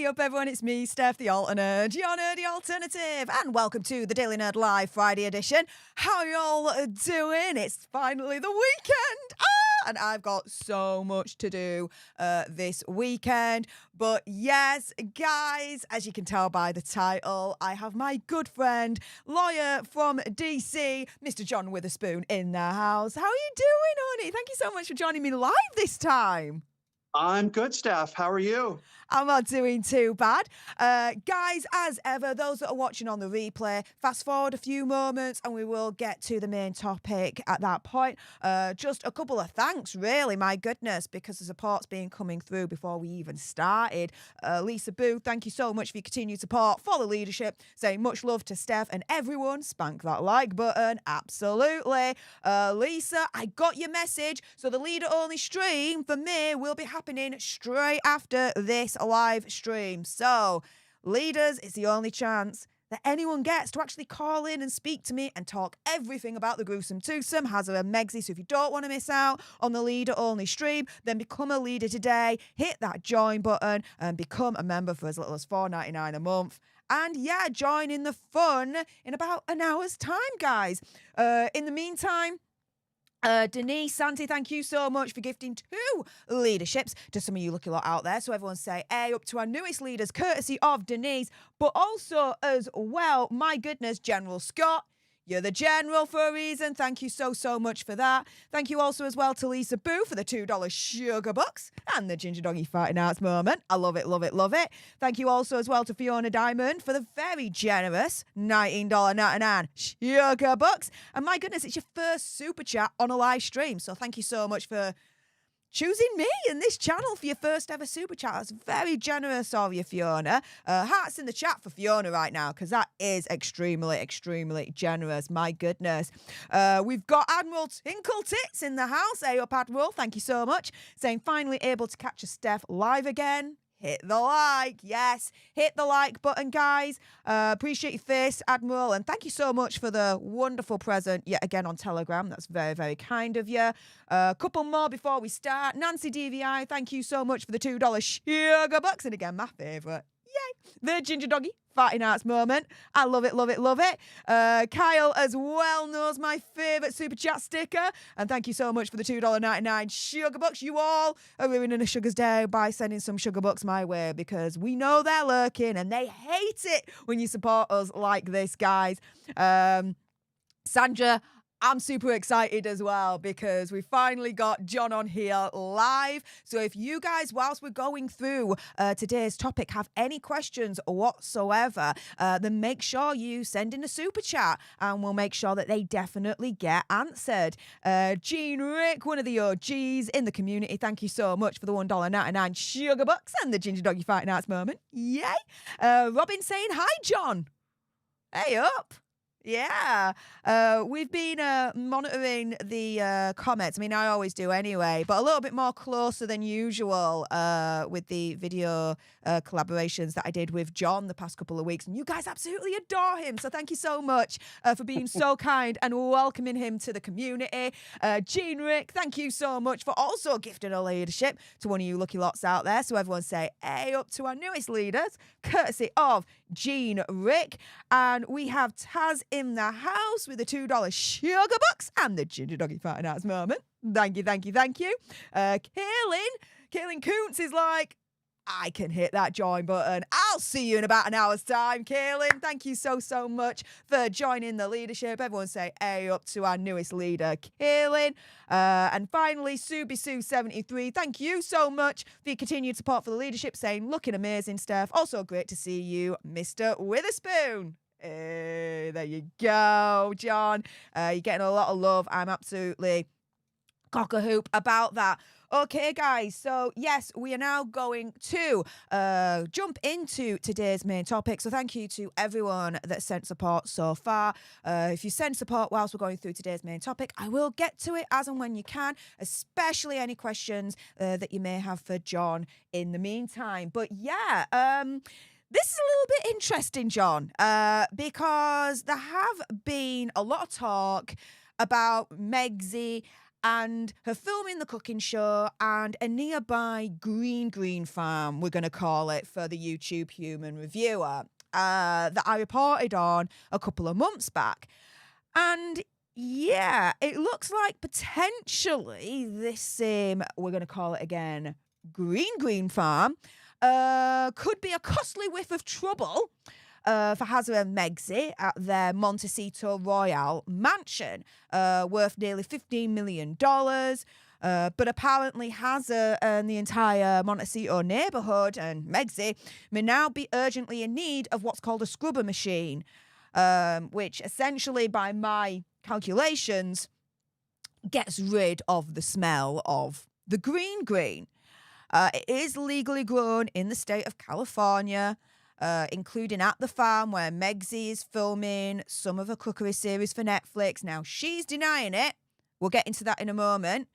Hey up everyone, it's me, Stef, the alternate, your nerdy alternative, and welcome to the Daily Nerd Live Friday edition. How y'all doing? It's finally the weekend! And I've got so much to do this weekend. But yes, guys, as you can tell by the title, I have my good friend, lawyer from DC, Mr. John Witherspoon in the house. How are you doing, honey? Thank you so much for joining me live this time. I'm good, Stef. How are you? I'm not doing too bad. Guys, as ever, those that are watching on the replay, fast forward a few moments and we will get to the main topic at that point. Just a couple of thanks, really, my goodness, because the support's been coming through before we even started. Lisa Boo, thank you so much for your continued support for the leadership. Saying much love to Steph and everyone. Spank that like button. Absolutely. Lisa, I got your message. So the leader-only stream for me will be happening straight after this live stream. So, leaders, it's the only chance that anyone gets to actually call in and speak to me and talk everything about the gruesome twosome, Hazard and Megsy. So if you don't want to miss out on the leader-only stream, then become a leader today, hit that join button and become a member for as little as $4.99 a month. And yeah, join in the fun in about an hour's time, guys. In the meantime, Denise, Santi, thank you so much for gifting 2 leaderships to some of you lucky lot out there. So everyone say A up to our newest leaders, courtesy of Denise, but also as well, my goodness, General Scott. You're the general for a reason. Thank you so much for that. Thank you also as well to Lisa Boo for the $2 sugar bucks and the Ginger Doggy Fighting Arts moment. I love it, love it, love it. Thank you also as well to Fiona Diamond for the very generous $19.99 sugar bucks. And my goodness, it's your first super chat on a live stream. So thank you so much for choosing me and this channel for your first ever super chat. That's very generous of you, Fiona. Hearts in the chat for Fiona right now, because that is extremely generous. My goodness. We've got Admiral Tinkle Tits in the house. Hey up, Admiral. Thank you so much. Saying finally able to catch a Steph live again. Hit the like. Yes, hit the like button, guys. Appreciate your face, Admiral. And thank you so much for the wonderful present yet again on Telegram. That's very kind of you. A couple more before we start. Nancy DVI, thank you so much for the $2 sugar bucks. And again, my favourite. Yay. The Ginger Doggy Fighting Arts moment. I love it, love it, love it. Kyle as well knows my favourite super chat sticker. And thank you so much for the $2.99 sugar bucks. You all are ruining a sugar's day by sending some sugar bucks my way, because we know they're lurking and they hate it when you support us like this, guys. Sandra, I'm super excited as well because we finally got John on here live. So if you guys, whilst we're going through today's topic, have any questions whatsoever, then make sure you send in a super chat and we'll make sure that they definitely get answered. Jean Rick, one of the OGs in the community, thank you so much for the $1.99 sugar bucks and the Ginger Doggy Fighting Arts moment. Yay! Robin saying, hi, John. Hey up. Yeah, we've been monitoring the comments. I mean, I always do anyway, but a little bit more closer than usual with the video collaborations that I did with John the past couple of weeks. And you guys absolutely adore him. So thank you so much for being so kind and welcoming him to the community. Jean Rick, thank you so much for also gifting a leadership to one of you lucky lots out there. So everyone say A up to our newest leaders, courtesy of Jean Rick. And we have Taz in the house with the $2 sugar bucks and the Ginger Doggy Fighting Arts moment. Thank you. Kaylin Koontz is like, I can hit that join button. I'll see you in about an hour's time, Kaylin. Thank you so much for joining the leadership. Everyone say A up to our newest leader, Kaylin. And finally, Subi73, thank you so much for your continued support for the leadership, saying, looking amazing, Steph. Also great to see you, Mr. Witherspoon. Hey, there you go, John. You're getting a lot of love. I'm absolutely cock-a-hoop about that. Okay, guys, so yes, we are now going to jump into today's main topic. So thank you to everyone that sent support so far. If you send support whilst we're going through today's main topic, I will get to it as and when you can, especially any questions that you may have for John in the meantime. But yeah, this is a little bit interesting, John, because there have been a lot of talk about Megsy and her filming the cooking show and a nearby green farm, we're going to call it for the YouTube human reviewer, that I reported on a couple of months back. And yeah, it looks like potentially this same, we're going to call it again, green farm, could be a costly whiff of trouble for Hazza and Megzi at their Montecito Royale mansion, worth nearly $15 million. But apparently Hazza and the entire Montecito neighbourhood and Megzi may now be urgently in need of what's called a scrubber machine, which essentially, by my calculations, gets rid of the smell of the green. It is legally grown in the state of California, including at the farm where Megzi is filming some of her cookery series for Netflix. Now, she's denying it. We'll get into that in a moment.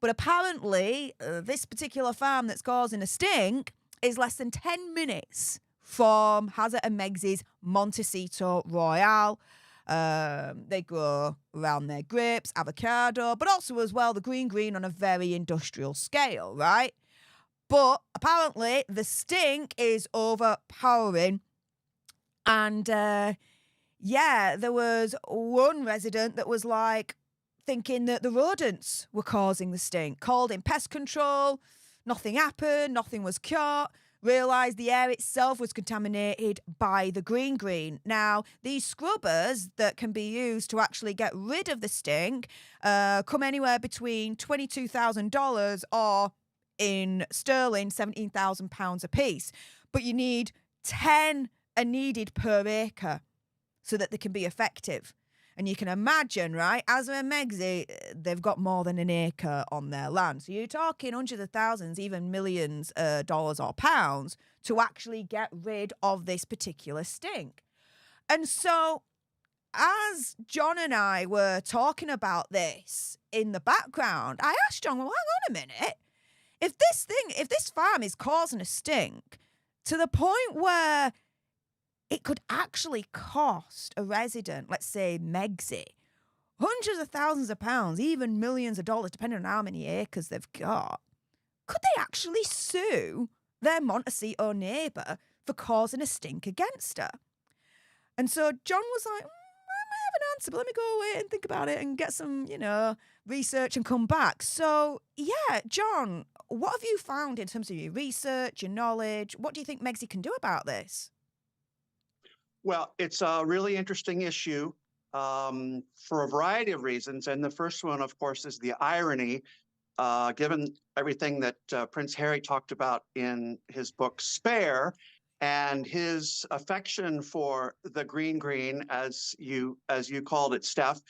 But apparently, this particular farm that's causing a stink is less than 10 minutes from Hazza and Megzi's Montecito Royale. They grow around their grapes, avocado, but also as well the green on a very industrial scale, right? But apparently the stink is overpowering. And yeah, there was one resident that was like thinking that the rodents were causing the stink. Called in pest control. Nothing happened. Nothing was caught. Realised the air itself was contaminated by the green. Now, these scrubbers that can be used to actually get rid of the stink come anywhere between $22,000 or in sterling, £17,000 a piece. But you need 10 are needed per acre so that they can be effective. And you can imagine, right, Hazza and Megzi, they've got more than an acre on their land. So you're talking hundreds of thousands, even millions of dollars or pounds to actually get rid of this particular stink. And so as John and I were talking about this in the background, I asked John, well, hang on a minute. If this farm is causing a stink to the point where it could actually cost a resident, let's say Megzi, hundreds of thousands of pounds, even millions of dollars, depending on how many acres they've got, could they actually sue their Montecito neighbour for causing a stink against her? And so John was like, I might have an answer, but let me go away and think about it and get some, research and come back. So, yeah, John, what have you found in terms of your research, your knowledge? What do you think Megzi can do about this? Well, it's a really interesting issue for a variety of reasons. And the first one, of course, is the irony, given everything that Prince Harry talked about in his book Spare, and his affection for the green, as you called it, Steph.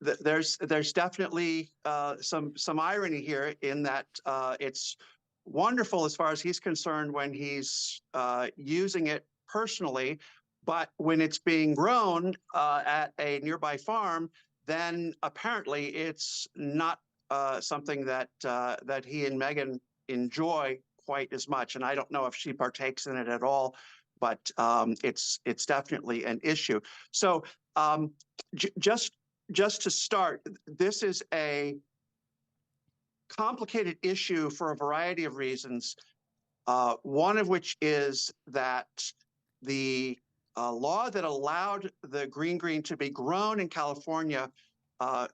There's definitely some irony here in that it's wonderful as far as he's concerned when he's using it personally. But when it's being grown at a nearby farm, then apparently it's not something that he and Meghan enjoy quite as much. And I don't know if she partakes in it at all, but it's definitely an issue. So just to start, this is a complicated issue for a variety of reasons. One of which is that the law that allowed the green to be grown in California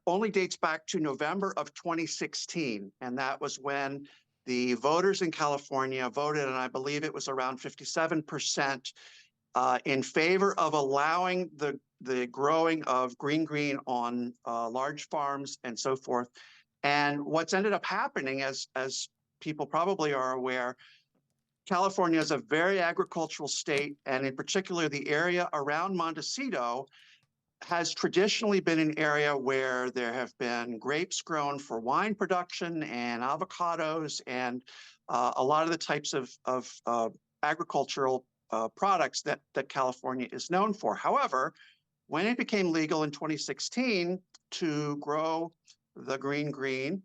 only dates back to November of 2016. And that was when the voters in California voted, and I believe it was around 57% in favor of allowing the growing of green on large farms and so forth. And what's ended up happening, as people probably are aware, California is a very agricultural state, and in particular, the area around Montecito has traditionally been an area where there have been grapes grown for wine production and avocados and a lot of the types of agricultural products that California is known for. However, when it became legal in 2016 to grow the green,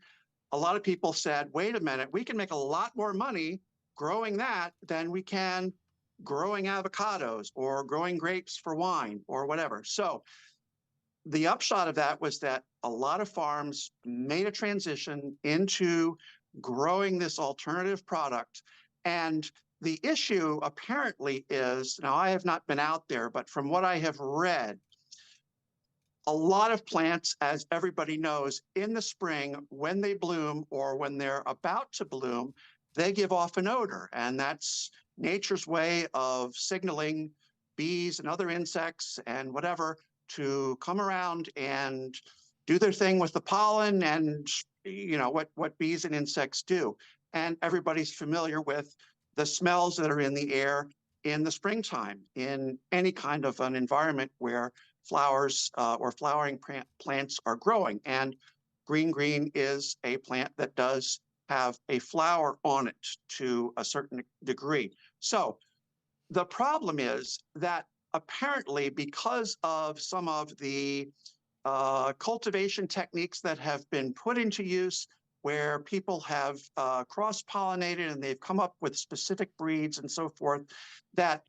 a lot of people said, wait a minute, we can make a lot more money growing that than we can growing avocados or growing grapes for wine or whatever. So the upshot of that was that a lot of farms made a transition into growing this alternative product. And the issue apparently is, now I have not been out there, but from what I have read, a lot of plants, as everybody knows, in the spring, when they bloom or when they're about to bloom, they give off an odor. And that's nature's way of signaling bees and other insects and whatever to come around and do their thing with the pollen and what bees and insects do. And everybody's familiar with the smells that are in the air in the springtime in any kind of an environment where flowers or flowering plants are growing. And green is a plant that does have a flower on it to a certain degree. So the problem is that apparently, because of some of the cultivation techniques that have been put into use, where people have cross-pollinated and they've come up with specific breeds and so forth, that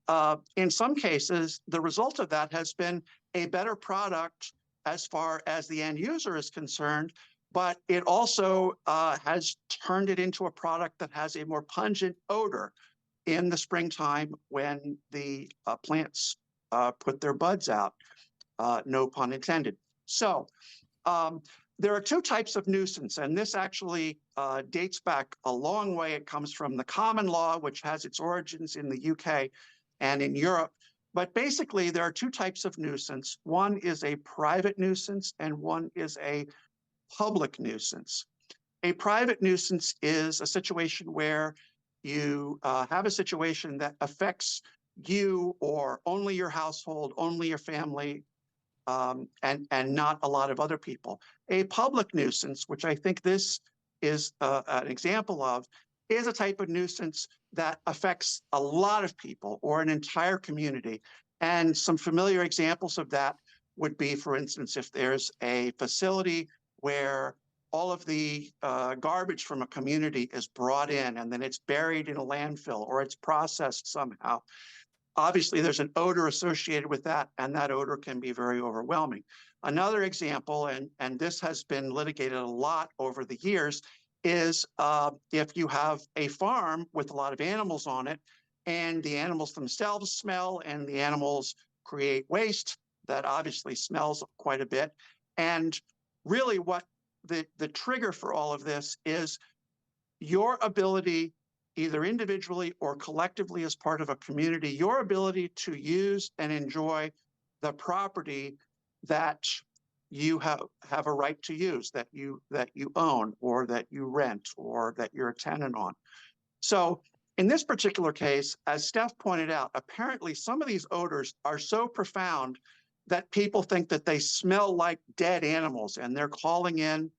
in some cases, the result of that has been a better product as far as the end user is concerned, but it also has turned it into a product that has a more pungent odor in the springtime when the plants put their buds out, no pun intended. So there are two types of nuisance, and this actually dates back a long way. It comes from the common law, which has its origins in the UK and in Europe. But basically, there are two types of nuisance. One is a private nuisance, and one is a public nuisance. A private nuisance is a situation where you have a situation that affects you or only your household, only your family, and not a lot of other people. A public nuisance, which I think this is an example of, is a type of nuisance that affects a lot of people or an entire community. And some familiar examples of that would be, for instance, if there's a facility where all of the garbage from a community is brought in and then it's buried in a landfill or it's processed somehow. Obviously, there's an odor associated with that, and that odor can be very overwhelming. Another example, and this has been litigated a lot over the years, is if you have a farm with a lot of animals on it, and the animals themselves smell, and the animals create waste that obviously smells quite a bit. And really what the trigger for all of this is your ability, either individually or collectively as part of a community, your ability to use and enjoy the property that you have a right to use, that you own or that you rent or that you're a tenant on. So in this particular case, as Stef pointed out, apparently some of these odors are so profound that people think that they smell like dead animals, and they're calling in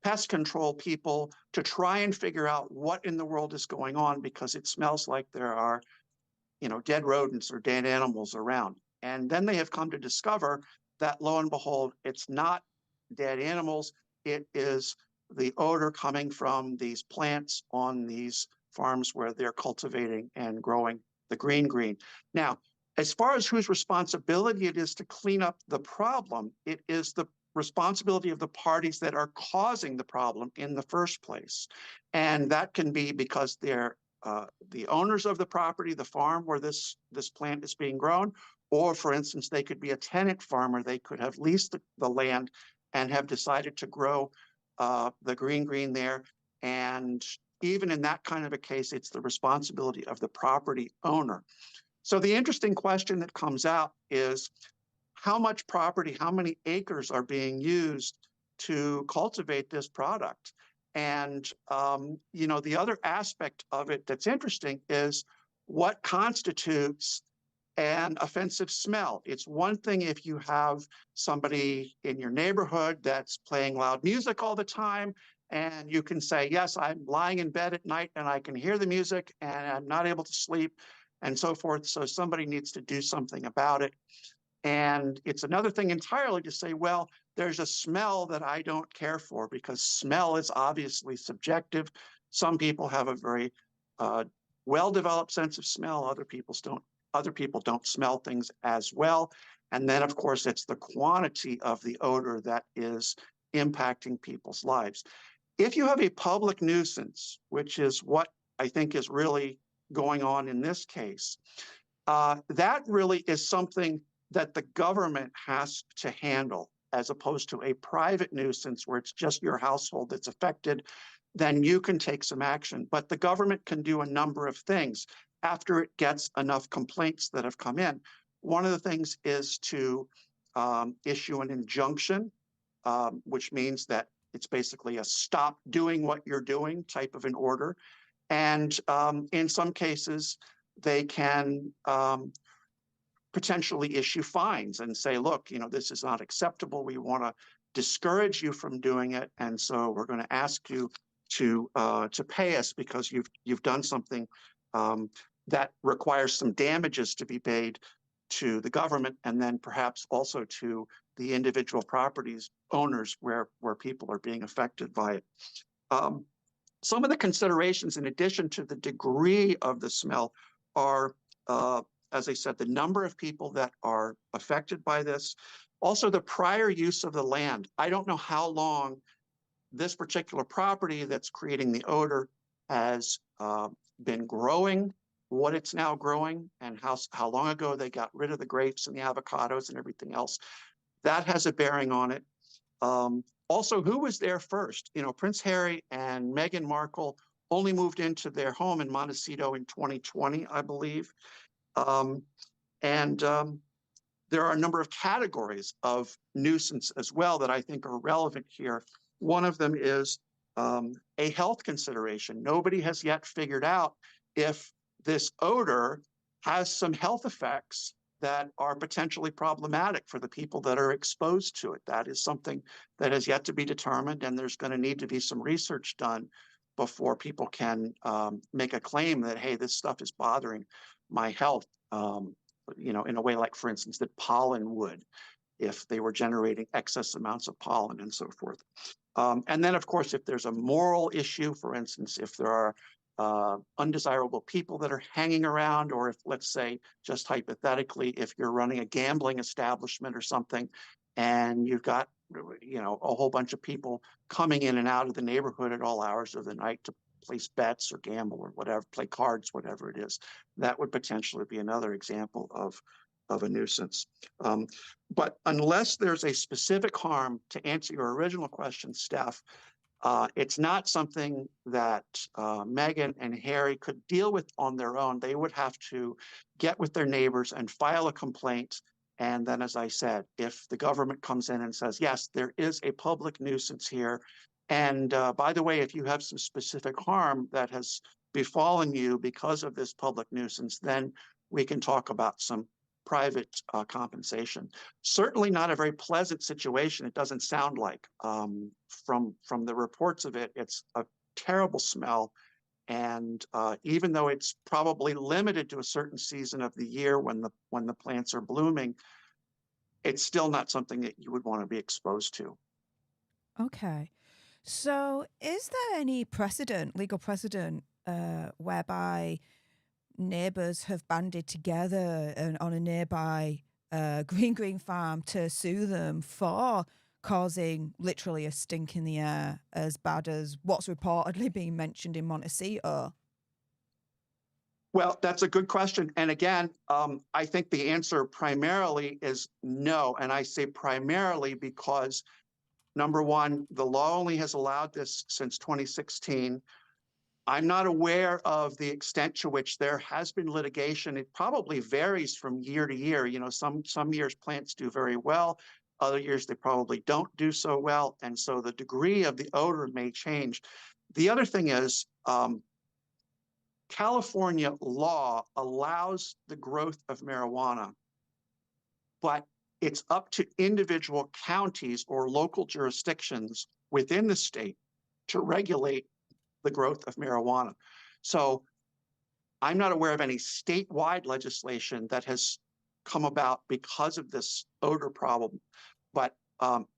pest control people to try and figure out what in the world is going on, because it smells like there are, dead rodents or dead animals around. And then they have come to discover that, lo and behold, it's not dead animals. It is the odor coming from these plants on these farms where they're cultivating and growing the green. Now, as far as whose responsibility it is to clean up the problem, it is the responsibility of the parties that are causing the problem in the first place. And that can be because they're the owners of the property, the farm where this plant is being grown, or for instance, they could be a tenant farmer. They could have leased the land and have decided to grow the green there. And even in that kind of a case, it's the responsibility of the property owner. So the interesting question that comes out is, how much property, how many acres are being used to cultivate this product? And, the other aspect of it that's interesting is what constitutes an offensive smell. It's one thing if you have somebody in your neighborhood that's playing loud music all the time, and you can say, yes, I'm lying in bed at night and I can hear the music and I'm not able to sleep and so forth. So somebody needs to do something about it. And it's another thing entirely to say, well, there's a smell that I don't care for, because smell is obviously subjective. Some people have a very well-developed sense of smell. Other people don't smell things as well. And then, of course, it's the quantity of the odor that is impacting people's lives. If you have a public nuisance, which is what I think is really going on in this case, that really is something that the government has to handle, as opposed to a private nuisance where it's just your household that's affected. Then you can take some action. But the government can do a number of things after it gets enough complaints that have come in. One of the things is to issue an injunction, which means that it's basically a stop doing what you're doing type of an order. And in some cases, they can potentially issue fines and say, look, this is not acceptable. We want to discourage you from doing it. And so we're going to ask you to pay us because you've done something that requires some damages to be paid to the government, and then perhaps also to the individual properties owners where people are being affected by it. Some of the considerations, in addition to the degree of the smell, are, as I said, the number of people that are affected by this, also the prior use of the land. I don't know how long this particular property that's creating the odor has been growing, what it's now growing, and how long ago they got rid of the grapes and the avocados and everything else. That has a bearing on it. Also, who was there first? Prince Harry and Meghan Markle only moved into their home in Montecito in 2020, I believe. There are a number of categories of nuisance as well that I think are relevant here. One of them is a health consideration. Nobody has yet figured out if this odor has some health effects that are potentially problematic for the people that are exposed to it. That is something that has yet to be determined, and there's going to need to be some research done before people can make a claim that, hey, this stuff is bothering my health, in a way like, for instance, that pollen would, if they were generating excess amounts of pollen and so forth. And then, of course, if there's a moral issue, for instance, if there are undesirable people that are hanging around, or if, let's say, just hypothetically, if you're running a gambling establishment or something, and you've got, a whole bunch of people coming in and out of the neighborhood at all hours of the night to place bets or gamble or whatever, play cards, whatever it is, that would potentially be another example of a nuisance. But unless there's a specific harm, to answer your original question, Steph, it's not something that Meghan and Harry could deal with on their own. They would have to get with their neighbors and file a complaint. And then, as I said, if the government comes in and says, yes, there is a public nuisance here, and by the way, if you have some specific harm that has befallen you because of this public nuisance, then we can talk about some private compensation. Certainly not a very pleasant situation. It doesn't sound like. From the reports of it, it's a terrible smell. And even though it's probably limited to a certain season of the year when the plants are blooming, it's still not something that you would want to be exposed to. Okay. So, is there any legal precedent, whereby neighbours have banded together on a nearby green farm to sue them for causing literally a stink in the air as bad as what's reportedly being mentioned in Montecito? Well, that's a good question. And again, I think the answer primarily is no. And I say primarily because, number one, the law only has allowed this since 2016. I'm not aware of the extent to which there has been litigation. It probably varies from year to year. Some years plants do very well. Other years they probably don't do so well. And so the degree of the odor may change. The other thing is, California law allows the growth of marijuana, but it's up to individual counties or local jurisdictions within the state to regulate the growth of marijuana. So I'm not aware of any statewide legislation that has come about because of this odor problem. But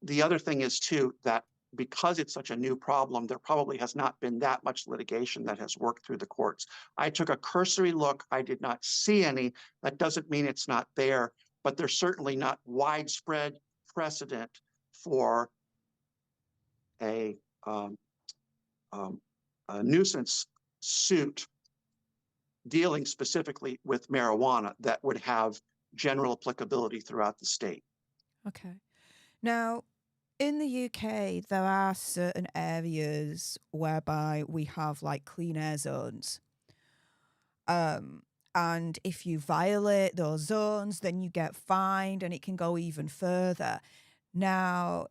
the other thing is, too, that because it's such a new problem, there probably has not been that much litigation that has worked through the courts. I took a cursory look. I did not see any. That doesn't mean it's not there. but there's certainly not widespread precedent for a, um, um, a nuisance suit dealing specifically with marijuana that would have general applicability throughout the state. Okay. Now, in the UK, there are certain areas whereby we have like clean air zones. Um, and if you violate those zones, then you get fined and it can go even further. Now,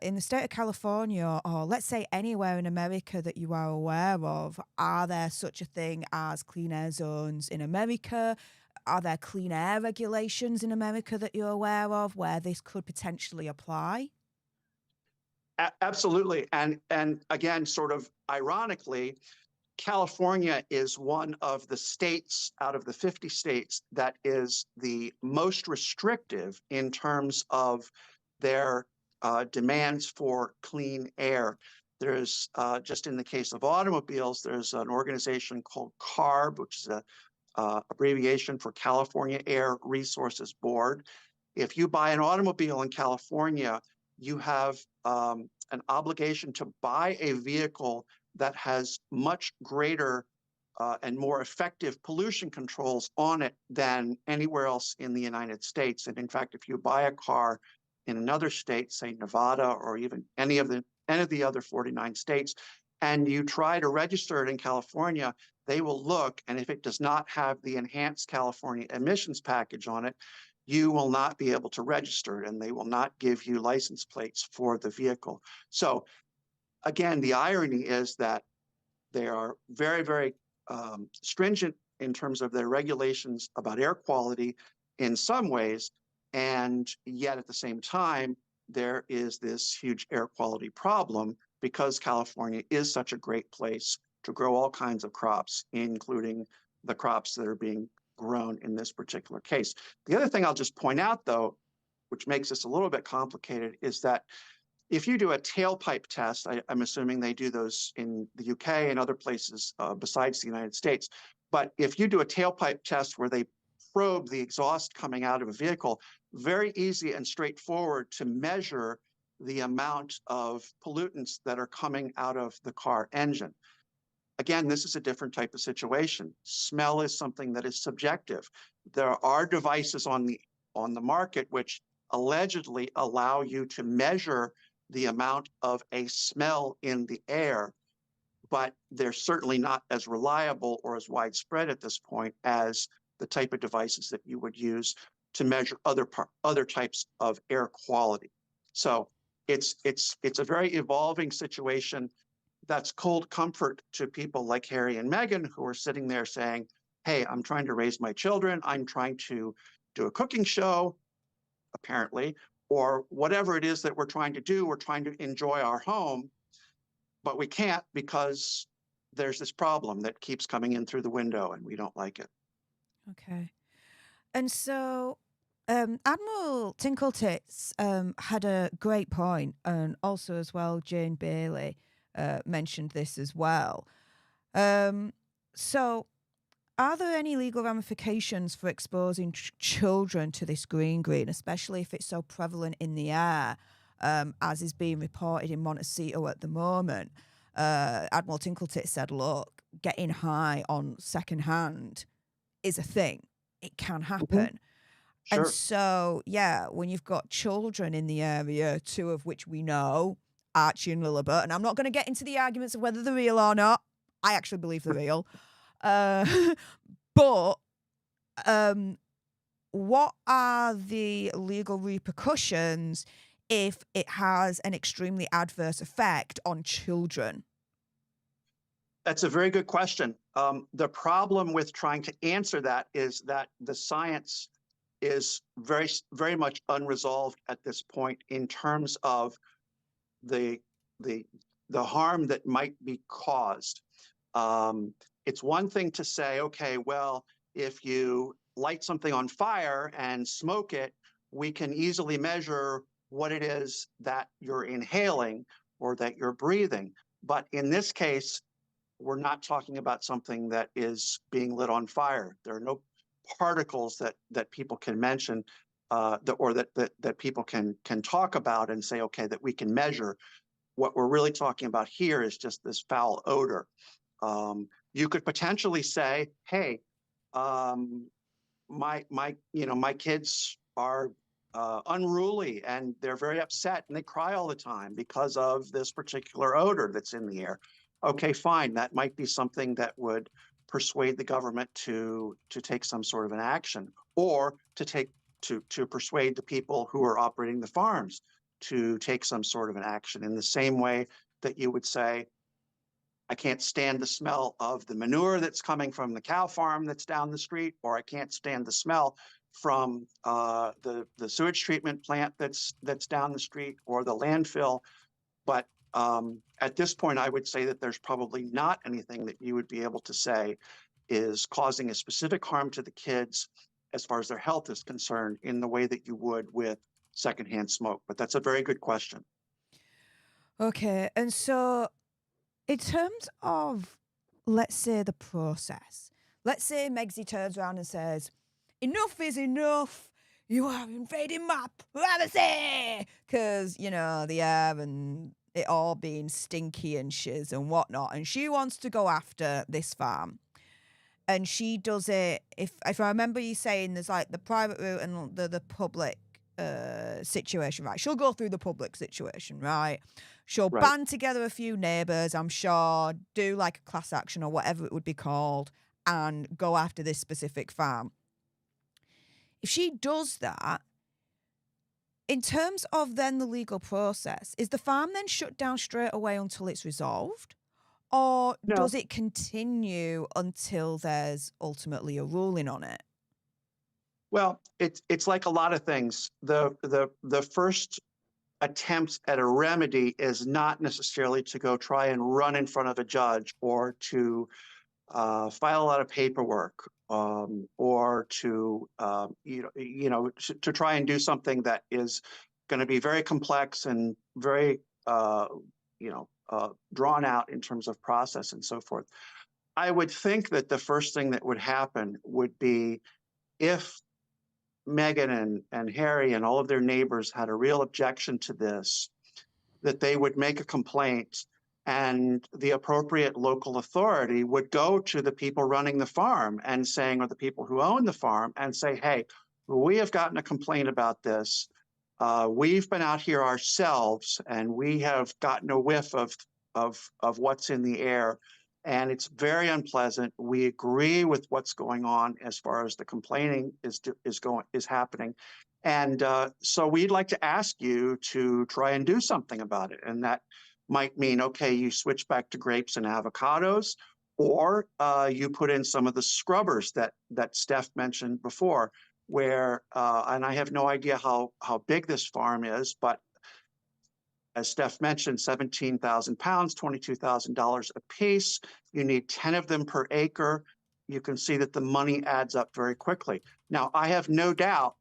in the state of California, or let's say anywhere in America that you are aware of, are there such a thing as clean air zones in America? Are there clean air regulations in America that you're aware of where this could potentially apply? Absolutely. And again, sort of ironically, California is one of the states out of the 50 states that is the most restrictive in terms of their demands for clean air. There's just in the case of automobiles, there's an organization called CARB, which is a abbreviation for California Air Resources Board. If you buy an automobile in California, you have an obligation to buy a vehicle that has much greater and more effective pollution controls on it than anywhere else in the United States. And in fact, if you buy a car in another state, say Nevada or even any of the other 49 states, and you try to register it in California, they will look, and if it does not have the enhanced California emissions package on it, you will not be able to register it, and they will not give you license plates for the vehicle. So again, the irony is that they are very, very stringent in terms of their regulations about air quality in some ways, and yet at the same time, there is this huge air quality problem because California is such a great place to grow all kinds of crops, including the crops that are being grown in this particular case. The other thing I'll just point out, though, which makes this a little bit complicated, is that if you do a tailpipe test, I'm assuming they do those in the UK and other places besides the United States, but if you do a tailpipe test where they probe the exhaust coming out of a vehicle, very easy and straightforward to measure the amount of pollutants that are coming out of the car engine. Again, this is a different type of situation. Smell is something that is subjective. There are devices on the market which allegedly allow you to measure the amount of a smell in the air, but they're certainly not as reliable or as widespread at this point as the type of devices that you would use to measure other types of air quality. So it's a very evolving situation. That's cold comfort to people like Harry and Meghan, who are sitting there saying, hey, I'm trying to raise my children. I'm trying to do a cooking show, apparently, or whatever it is that we're trying to do. We're trying to enjoy our home, but we can't because there's this problem that keeps coming in through the window and we don't like it. Okay. And so Admiral Tinkletits had a great point, and also as well, Jane Bailey mentioned this as well. So, are there any legal ramifications for exposing children to this green, especially if it's so prevalent in the air, as is being reported in Montecito at the moment? Admiral Tinkletits said, look, getting high on secondhand is a thing. It can happen. And Sure. so, yeah, when you've got children in the area, two of which we know, Archie and Lilibet, and I'm not going to get into the arguments of whether they're real or not. I actually believe they're real. But what are the legal repercussions if it has an extremely adverse effect on children? That's a very good question. The problem with trying to answer that is that the science is very, very much unresolved at this point in terms of the the the harm that might be caused. It's one thing to say, okay, well, if you light something on fire and smoke it, we can easily measure what it is that you're inhaling or that you're breathing. But in this case, we're not talking about something that is being lit on fire. There are no particles that people can mention that people can talk about and say, okay, that we can measure. What we're really talking about here is just this foul odor. You could potentially say, hey, um, my kids are unruly and they're very upset and they cry all the time because of this particular odor that's in the air. Okay, fine. That might be something that would persuade the government to take some sort of an action, or to persuade the people who are operating the farms to take some sort of an action, in the same way that you would say, I can't stand the smell of the manure that's coming from the cow farm that's down the street, or I can't stand the smell from the sewage treatment plant that's down the street, or the landfill. But at this point, I would say that there's probably not anything that you would be able to say is causing a specific harm to the kids as far as their health is concerned, in the way that you would with secondhand smoke. But that's a very good question. Okay, and so in terms of, let's say, the process, let's say Megsy turns around and says, enough is enough. You are invading my privacy. Because, the air and it all being stinky and shiz and whatnot. And she wants to go after this farm. And she does it, if I remember you saying, there's like the private route and the public situation, right? She'll go through the public situation, right? She'll Right. band together a few neighbours, I'm sure, do like a class action or whatever it would be called, and go after this specific farm. If she does that, in terms of then the legal process, is the farm then shut down straight away until it's resolved? Or No. does it continue until there's ultimately a ruling on it? Well, it's like a lot of things. The first attempt at a remedy is not necessarily to go try and run in front of a judge, or to file a lot of paperwork, or to to try and do something that is going to be very complex and very drawn out in terms of process and so forth. I would think that the first thing that would happen would be, if Meghan and Harry and all of their neighbors had a real objection to this, that they would make a complaint, and the appropriate local authority would go to the people running the farm and saying, or the people who own the farm, and say, hey, we have gotten a complaint about this. We've been out here ourselves and we have gotten a whiff of what's in the air, and it's very unpleasant. We agree with what's going on as far as the complaining is happening. And so we'd like to ask you to try and do something about it. And that might mean, okay, you switch back to grapes and avocados, or you put in some of the scrubbers that Stef mentioned before, where, and I have no idea how big this farm is, but as Stef mentioned, 17,000 pounds, $22,000 a piece. You need 10 of them per acre. You can see that the money adds up very quickly. Now, I have no doubt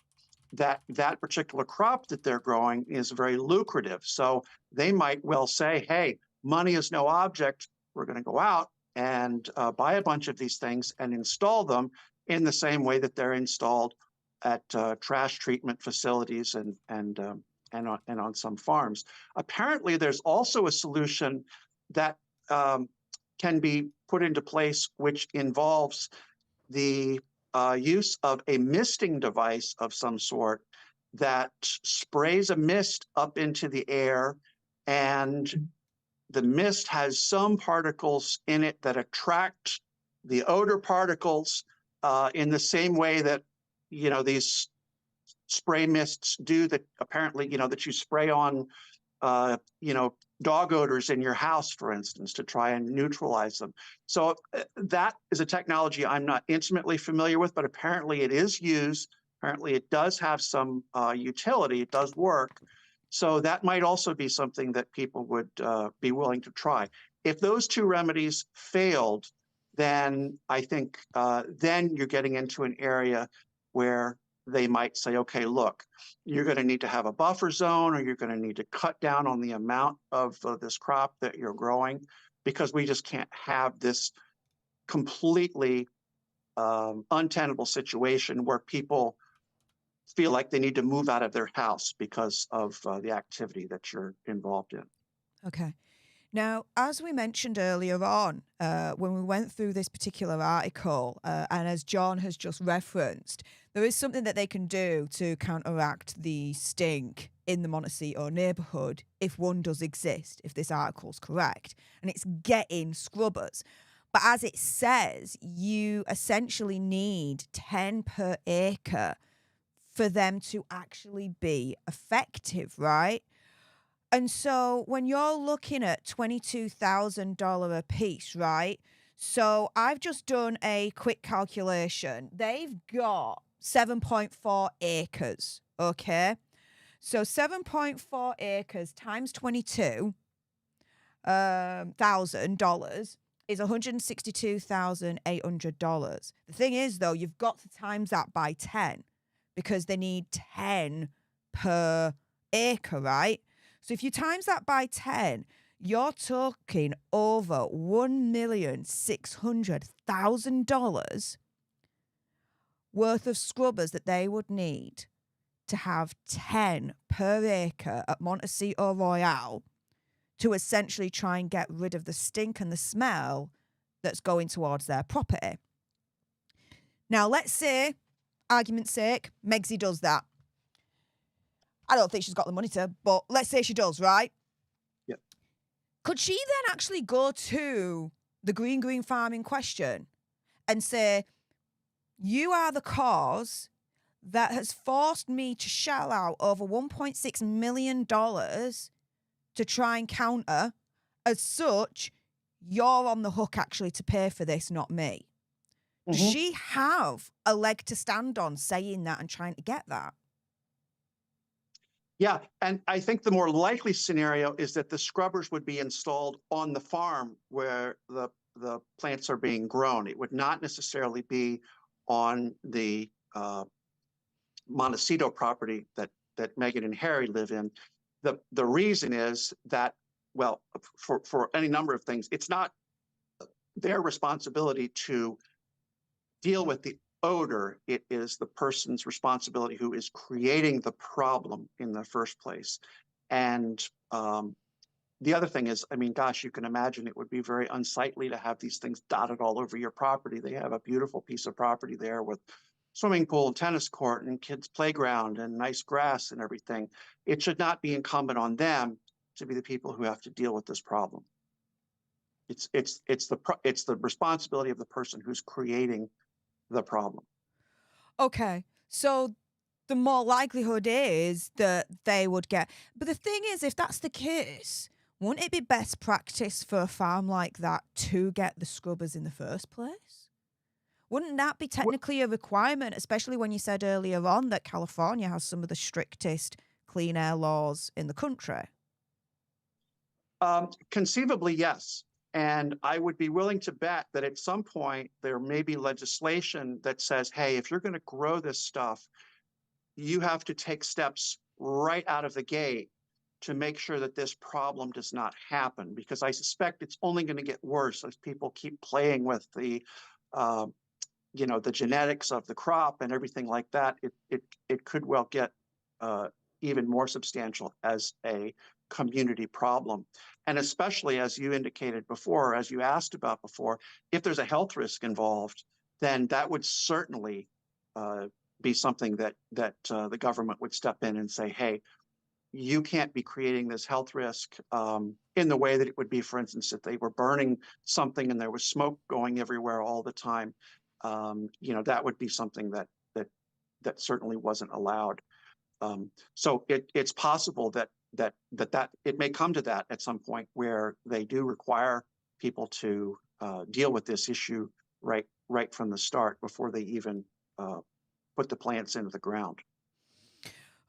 that that particular crop that they're growing is very lucrative. So they might well say, hey, money is no object. We're going to go out and buy a bunch of these things and install them in the same way that they're installed at trash treatment facilities and on some farms. Apparently, there's also a solution that can be put into place, which involves the use of a misting device of some sort that sprays a mist up into the air, and the mist has some particles in it that attract the odor particles in the same way that these spray mists do, that apparently that you spray on dog odors in your house, for instance, to try and neutralize them. So that is a technology I'm not intimately familiar with, but apparently it is used. Apparently it does have some utility. It does work. So that might also be something that people would be willing to try. If those two remedies failed, then I think then you're getting into an area where they might say, okay, look, you're going to need to have a buffer zone, or you're going to need to cut down on the amount of this crop that you're growing, because we just can't have this completely untenable situation where people feel like they need to move out of their house because of the activity that you're involved in. Okay. Now, as we mentioned earlier on, when we went through this particular article, and as John has just referenced, there is something that they can do to counteract the stink in the Montecito neighbourhood, if one does exist, if this article's correct, and it's getting scrubbers. But as it says, you essentially need 10 per acre for them to actually be effective, right? And so when you're looking at $22,000 a piece, right? So I've just done a quick calculation. They've got 7.4 acres, okay? So 7.4 acres times $22,000 is $162,800. The thing is, though, you've got to times that by 10 because they need 10 per acre, right? So if you times that by 10, you're talking over $1,600,000 worth of scrubbers that they would need to have 10 per acre at Montecito Royale to essentially try and get rid of the stink and the smell that's going towards their property. Now, let's say, argument's sake, Megsy does that. I don't think she's got the money to, but let's say she does, right? Yep. Could she then actually go to the green farm in question and say, you are the cause that has forced me to shell out over $1.6 million to try and counter. As such, you're on the hook actually to pay for this, not me. Does she have a leg to stand on saying that and trying to get that? Yeah, and I think the more likely scenario is that the scrubbers would be installed on the farm where the plants are being grown. It would not necessarily be on the Montecito property that Meghan and Harry live in. The reason is that, well, for any number of things, it's not their responsibility to deal with the odor. It is the person's responsibility who is creating the problem in the first place. And the other thing is, I mean, gosh, you can imagine it would be very unsightly to have these things dotted all over your property. They have a beautiful piece of property there with swimming pool and tennis court and kids' playground and nice grass and everything. It should not be incumbent on them to be the people who have to deal with this problem. It's the responsibility of the person who's creating the problem. Okay, so the more likelihood is that they would get. But the thing is, if that's the case, wouldn't it be best practice for a farm like that to get the scrubbers in the first place? Wouldn't that be technically a requirement, especially when you said earlier on that California has some of the strictest clean air laws in the country? Conceivably, yes. And I would be willing to bet that at some point there may be legislation that says, hey, if you're going to grow this stuff, you have to take steps right out of the gate to make sure that this problem does not happen, because I suspect it's only going to get worse as people keep playing with the genetics of the crop and everything like that. It could well get even more substantial as a community problem. And especially, as you indicated before, as you asked about before, if there's a health risk involved, then that would certainly be something that the government would step in and say, hey, you can't be creating this health risk in the way that it would be, for instance, if they were burning something and there was smoke going everywhere all the time. That would be something that certainly wasn't allowed. So it's possible that it may come to that at some point where they do require people to deal with this issue right from the start before they even put the plants into the ground.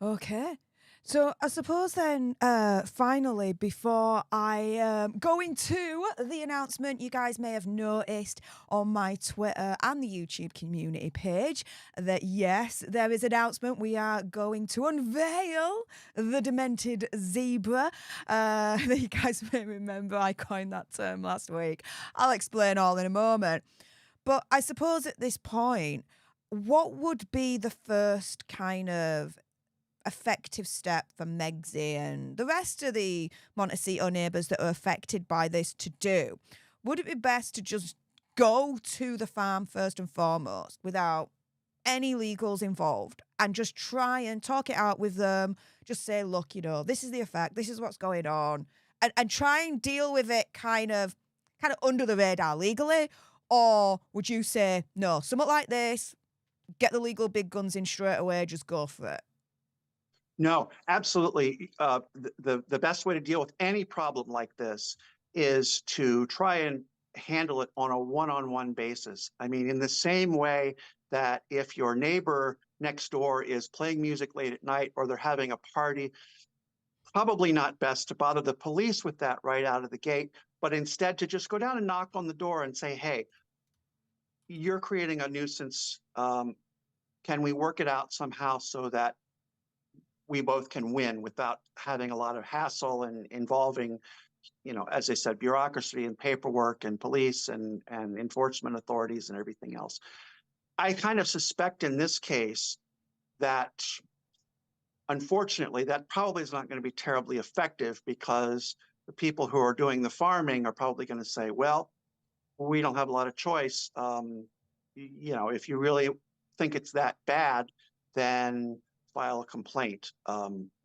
Okay. So I suppose then, finally, before I go into the announcement, you guys may have noticed on my Twitter and the YouTube community page that, yes, there is an announcement. We are going to unveil the Demented zebra. You guys may remember I coined that term last week. I'll explain all in a moment. But I suppose at this point, what would be the first kind of effective step for Megsy and the rest of the Montecito neighbours that are affected by this to do? Would it be best to just go to the farm first and foremost without any legals involved and just try and talk it out with them? Just say, look, this is the effect, this is what's going on, and try and deal with it kind of under the radar legally? Or would you say, no, something like this, get the legal big guns in straight away, just go for it? No, absolutely. The best way to deal with any problem like this is to try and handle it on a one-on-one basis. I mean, in the same way that if your neighbor next door is playing music late at night or they're having a party, probably not best to bother the police with that right out of the gate, but instead to just go down and knock on the door and say, hey, you're creating a nuisance. Can we work it out somehow so that we both can win without having a lot of hassle and involving, as I said, bureaucracy and paperwork and police and enforcement authorities and everything else. I kind of suspect in this case that, unfortunately, that probably is not going to be terribly effective, because the people who are doing the farming are probably going to say, well, we don't have a lot of choice. If you really think it's that bad, then file a complaint,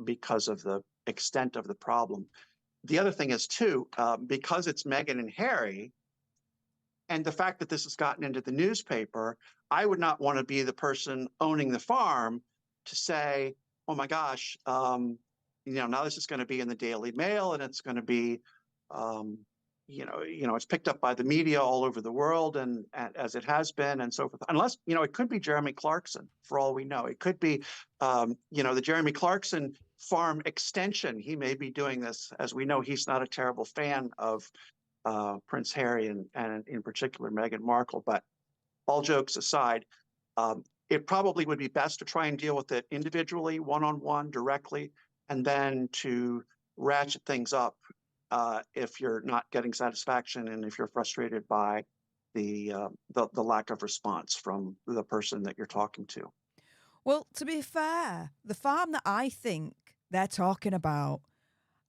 because of the extent of the problem. The other thing is, too, because it's Meghan and Harry, and the fact that this has gotten into the newspaper, I would not want to be the person owning the farm to say, oh my gosh, now this is going to be in the Daily Mail and it's going to be, it's picked up by the media all over the world, and as it has been, and so forth. Unless, it could be Jeremy Clarkson, for all we know. It could be, the Jeremy Clarkson farm extension. He may be doing this. As we know, he's not a terrible fan of Prince Harry and in particular Meghan Markle. But all jokes aside, it probably would be best to try and deal with it individually, one-on-one, directly, and then to ratchet things up if you're not getting satisfaction and if you're frustrated by the lack of response from the person that you're talking to. Well, to be fair, the farm that I think they're talking about,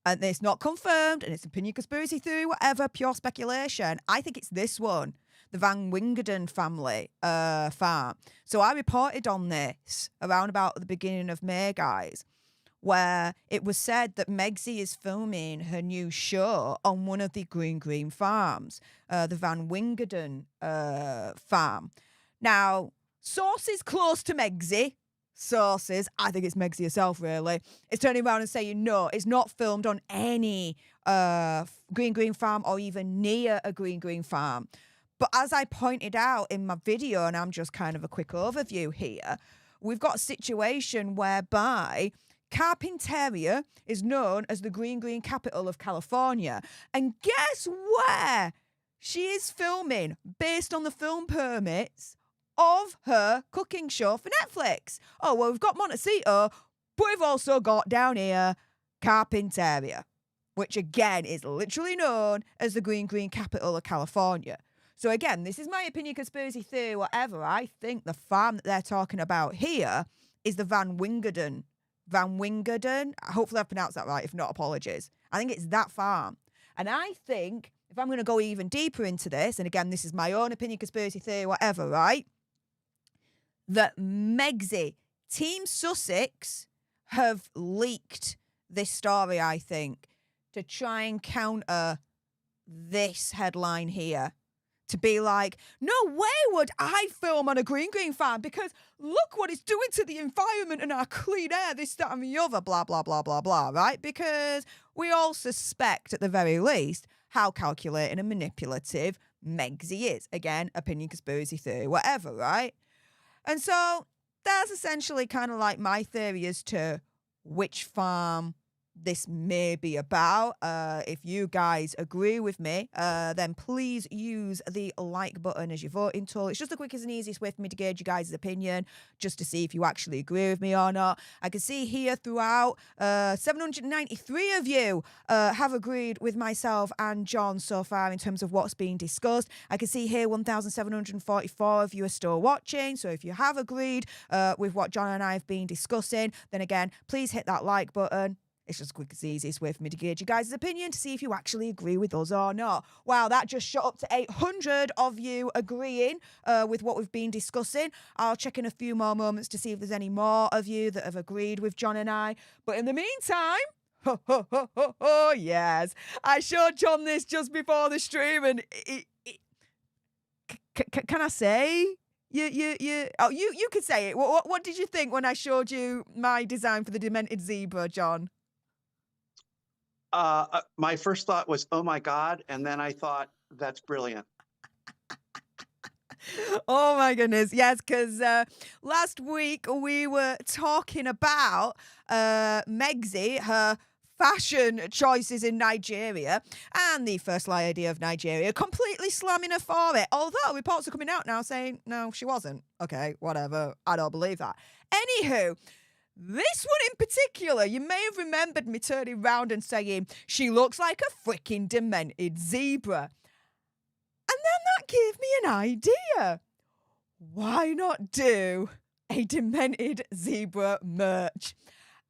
and it's not confirmed, and it's opinion, conspiracy theory, whatever, pure speculation, I think it's this one, the Van Wingerden family farm. So I reported on this around about the beginning of May, guys, where it was said that Megsy is filming her new show on one of the green farms, the Van Wingerden farm. Now, sources close to Megsy, I think it's Megsy herself really, is turning around and saying, no, it's not filmed on any green farm or even near a green farm. But as I pointed out in my video, and I'm just kind of a quick overview here, we've got a situation whereby Carpinteria is known as the green capital of California. And guess where she is filming based on the film permits of her cooking show for Netflix? Oh, well, we've got Montecito, but we've also got down here Carpinteria, which again is literally known as the green capital of California. So again, this is my opinion, conspiracy theory, whatever. I think the farm that they're talking about here is the Van Wingerden. Hopefully I've pronounced that right. If not, apologies. I think it's that farm. And I think, if I'm going to go even deeper into this, and again, this is my own opinion, conspiracy theory, whatever, right? That Megsy, Team Sussex, have leaked this story, I think, to try and counter this headline here. To be like, no way would I film on a green farm, because look what it's doing to the environment and our clean air, this, that, and the other, blah, blah, blah, blah, blah, right? Because we all suspect, at the very least, how calculating and manipulative Megsy is. Again, opinion, conspiracy theory, whatever, right? And so that's essentially kind of like my theory as to which farm this may be about. If you guys agree with me, then please use the like button as your voting tool. It's just the quickest and easiest way for me to gauge you guys' opinion, just to see if you actually agree with me or not. I can see here throughout, 793 of you have agreed with myself and John so far in terms of what's being discussed. I can see here 1,744 of you are still watching. So if you have agreed with what John and I have been discussing, then again, please hit that like button. It's just the quickest, easiest way for me to gauge you guys' opinion to see if you actually agree with us or not. Wow, that just shot up to 800 of you agreeing with what we've been discussing. I'll check in a few more moments to see if there's any more of you that have agreed with John and I. But in the meantime, yes, I showed John this just before the stream, and can I say? You could say it. What did you think when I showed you my design for the Demented zebra, John? My first thought was, oh my God. And then I thought, that's brilliant. Oh my goodness. Yes, because last week we were talking about Megxie, her fashion choices in Nigeria, and the First Lady of Nigeria completely slamming her for it. Although reports are coming out now saying, no, she wasn't. Okay, whatever. I don't believe that. Anywho, this one in particular, you may have remembered me turning round and saying, she looks like a freaking demented zebra. And then that gave me an idea. Why not do a demented zebra merch?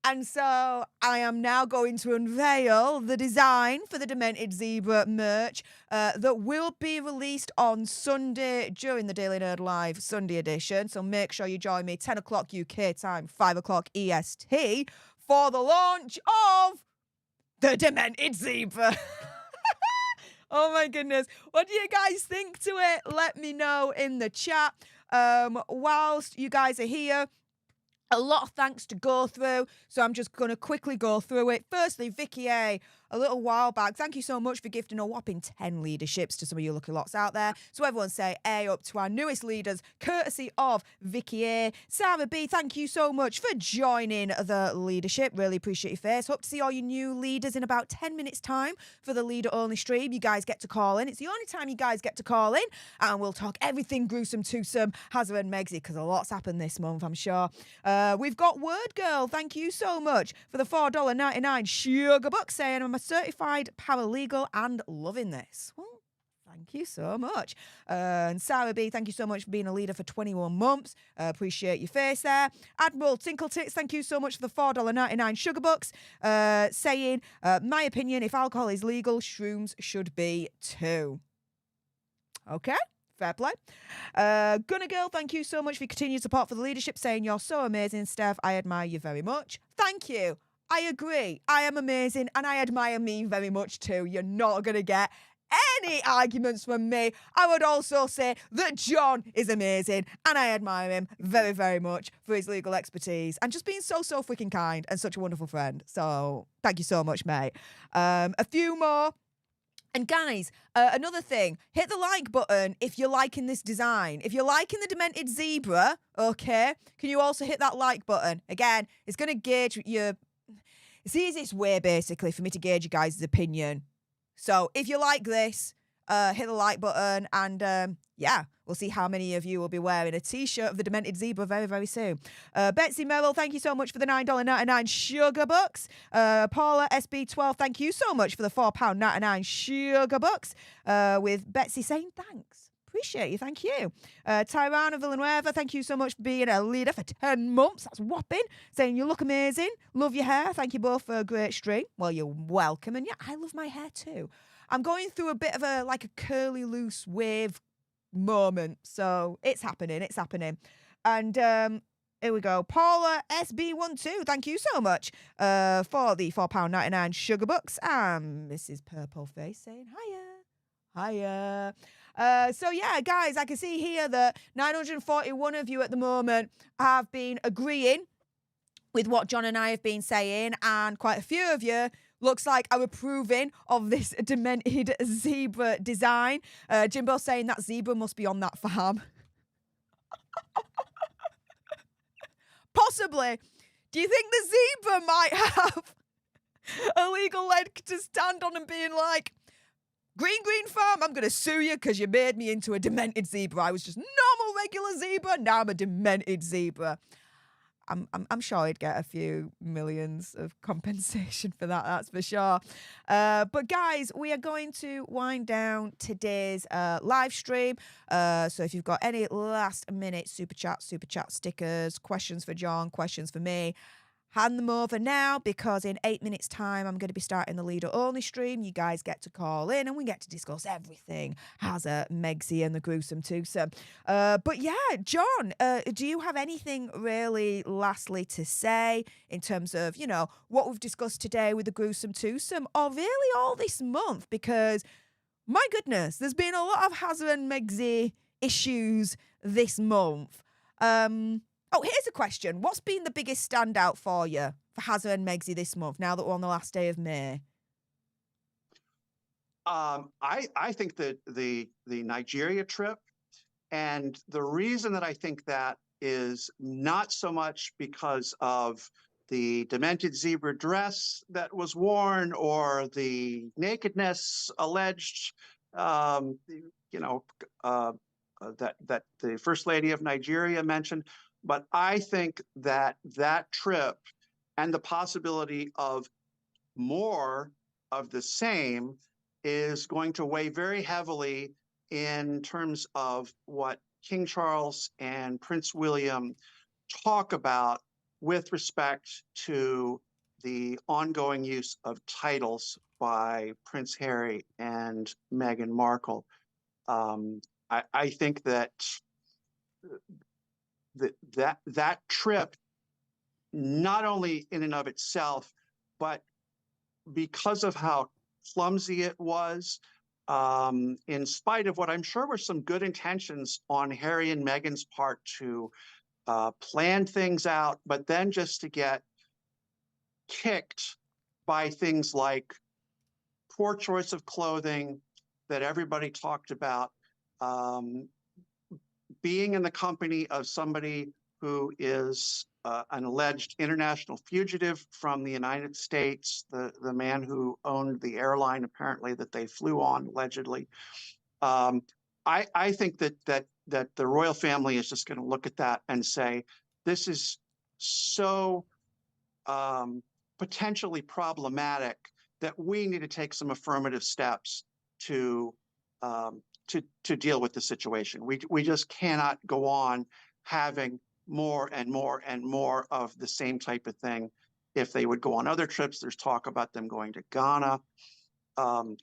And so I am now going to unveil the design for the Demented Zebra merch that will be released on Sunday during the Daily Nerd Live Sunday edition. So make sure you join me 10 o'clock UK time, 5 o'clock EST for the launch of the Demented Zebra. Oh my goodness. What do you guys think to it? Let me know in the chat. Whilst you guys are here, a lot of thanks to go through, so I'm just going to quickly go through it. Firstly, Vicky A, a little while back, thank you so much for gifting a whopping 10 leaderships to some of you lucky lots out there. So everyone say A up to our newest leaders, courtesy of Vicky A. Sarah B, thank you so much for joining the leadership. Really appreciate your face. Hope to see all your new leaders in about 10 minutes time for the leader-only stream. You guys get to call in. It's the only time you guys get to call in, and we'll talk everything gruesome, twosome, Hazard and Megxie, because a lot's happened this month, I'm sure. We've got Word Girl, thank you so much for the $4.99 sugar bucks, saying I'm a certified paralegal and loving this. Well, thank you so much. And Sarah B, thank you so much for being a leader for 21 months. Appreciate your face there. Admiral Tinkle Tits, thank you so much for the $4.99 sugar bucks, saying, my opinion, if alcohol is legal, shrooms should be too. Okay. Fair play. Gunner Girl, thank you so much for your continued support for the leadership, saying you're so amazing, Stef. I admire you very much. Thank you. I agree. I am amazing, and I admire me very much too. You're not going to get any arguments from me. I would also say that John is amazing, and I admire him very, very much for his legal expertise and just being so freaking kind and such a wonderful friend. So thank you so much, mate. A few more. And guys, another thing, hit the like button if you're liking this design. If you're liking the Demented Zebra, okay, can you also hit that like button? Again, it's going to gauge your... It's the easiest way, basically, for me to gauge you guys' opinion. So if you like this, hit the like button, and yeah, we'll see how many of you will be wearing a t-shirt of the Demented Zebra very, very soon. Betsy Merrill, thank you so much for the $9.99 sugar bucks. Paula SB12, thank you so much for the £4.99 sugar bucks. With Betsy saying thanks. Appreciate you, thank you. Tyrana Villanueva, thank you so much for being a leader for 10 months. That's whopping. Saying you look amazing. Love your hair. Thank you both for a great stream. Well, you're welcome. And yeah, I love my hair too. I'm going through a bit of a curly loose wave moment. So it's happening. It's happening. And here we go. Paula SB12, thank you so much for the £4.99 sugar bucks. And Mrs. Purple Face saying hiya. Hiya. So yeah, guys, I can see here that 941 of you at the moment have been agreeing with what John and I have been saying, and quite a few of you looks like are approving of this Demented Zebra design. Jimbo saying that zebra must be on that farm. Possibly. Do you think the zebra might have a legal leg to stand on and being like, Green Farm, I'm going to sue you because you made me into a demented zebra. I was just normal, regular zebra. Now I'm a demented zebra. I'm sure he'd get a few millions of compensation for that, that's for sure. But guys, we are going to wind down today's live stream. So if you've got any last minute super chat stickers, questions for John, questions for me, hand them over now, because in 8 minutes time I'm going to be starting the leader only stream. You guys get to call in and we get to discuss everything. How's Megsy and the gruesome twosome? But yeah, John, do you have anything really lastly to say in terms of, you know, what we've discussed today with the gruesome twosome, or really all this month? Because my goodness, there's been a lot of Hazza and Megsy issues this month. Oh, here's a question. What's been the biggest standout for you for Hazza and Megsy this month, now that we're on the last day of May? I think that the Nigeria trip, and the reason that I think that is not so much because of the demented zebra dress that was worn or the nakedness alleged, you know, that the First Lady of Nigeria mentioned. But I think that that trip and the possibility of more of the same is going to weigh very heavily in terms of what King Charles and Prince William talk about with respect to the ongoing use of titles by Prince Harry and Meghan Markle. I think that that trip, not only in and of itself, but because of how clumsy it was, in spite of what I'm sure were some good intentions on Harry and Meghan's part to plan things out, but then just to get kicked by things like poor choice of clothing that everybody talked about, being in the company of somebody who is an alleged international fugitive from the United States, the man who owned the airline apparently that they flew on allegedly. I think that the royal family is just going to look at that and say, this is so potentially problematic that we need to take some affirmative steps to deal with the situation. We just cannot go on having more and more and more of the same type of thing. If they would go on other trips, there's talk about them going to Ghana.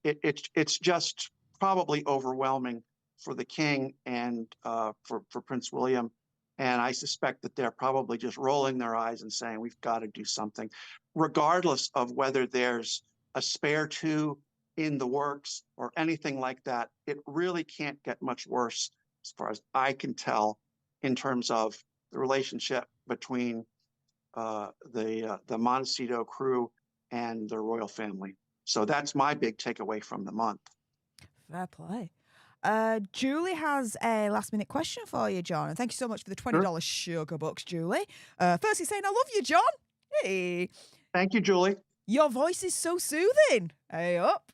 It's just probably overwhelming for the king and for Prince William. And I suspect that they're probably just rolling their eyes and saying, we've got to do something, regardless of whether there's a spare two in the works or anything like that. It really can't get much worse, as far as I can tell, in terms of the relationship between the Montecito crew and the royal family. So that's my big takeaway from the month. Fair play. Julie has a last minute question for you, John. And thank you so much for the $20 sugar bucks, Julie. Firstly saying, I love you, John. Hey. Thank you, Julie. Your voice is so soothing. Hey up.